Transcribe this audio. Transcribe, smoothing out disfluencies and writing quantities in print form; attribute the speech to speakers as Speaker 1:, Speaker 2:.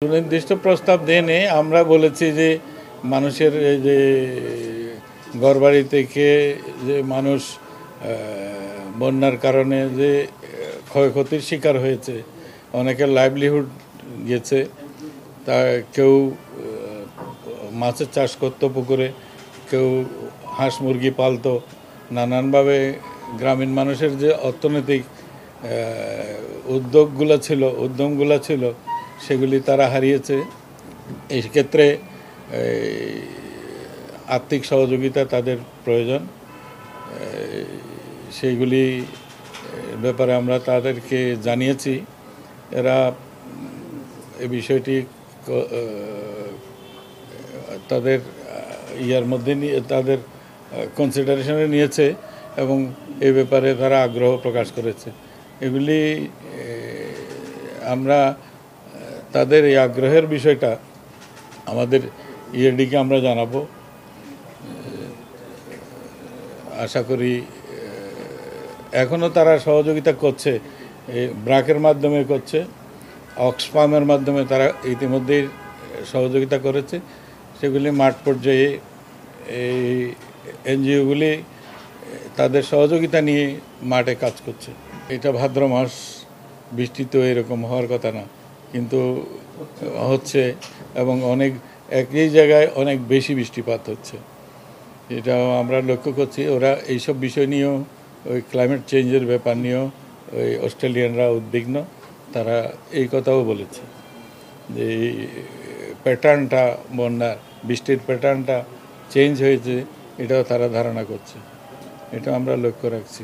Speaker 1: সুনির্দিষ্ট প্রস্তাব দেনে আমরা বলেছি যে মানুষের এই যে ঘরবাড়ি থেকে যে মানুষ বন্যার কারণে যে ক্ষয়ক্ষতির শিকার হয়েছে, অনেকের লাইভলিহুড গেছে, তা কেউ মাছের চাষ করতো পুকুরে, কেউ হাঁস মুরগি পালতো, নানানভাবে গ্রামীণ মানুষের যে অর্থনৈতিক উদ্যমগুলো ছিল সেগুলি তারা হারিয়েছে। এই ক্ষেত্রে আর্থিক সহযোগিতা তাদের প্রয়োজন। সেইগুলি ব্যাপারে আমরা তাদেরকে জানিয়েছি। এরা এই বিষয়টি তাদের মধ্যে নিয়ে তাদের কনসিডারেশনে নিয়েছে এবং এই ব্যাপারে তারা আগ্রহ প্রকাশ করেছে। এগুলি আমরা তাদের এই আগ্রহের বিষয়টা আমাদের ইএডিকে আমরা জানাবো। আশা করি এখনও তারা সহযোগিতা করছে, ব্রাকের মাধ্যমে করছে, অক্সফার্মের মাধ্যমে তারা ইতিমধ্যেই সহযোগিতা করেছে। সেগুলি মাঠ পর্যায়ে এই এনজিওগুলি তাদের সহযোগিতা নিয়ে মাঠে কাজ করছে। এটা ভাদ্র মাস, বৃষ্টি তো এরকম হওয়ার কথা না, কিন্তু হচ্ছে এবং একই জায়গায় অনেক বেশি বৃষ্টিপাত হচ্ছে। এটাও আমরা লক্ষ্য করছি। ওরা এইসব বিষয় নিয়েও, ওই ক্লাইমেট চেঞ্জের ব্যাপার নিয়েও ওই অস্ট্রেলিয়ানরা উদ্বিগ্ন। তারা এই কথাও বলেছে যে এই প্যাটার্নটা, বন্যার বৃষ্টির প্যাটার্নটা চেঞ্জ হয়েছে, এটাও তারা ধারণা করছে। এটা আমরা লক্ষ্য রাখছি।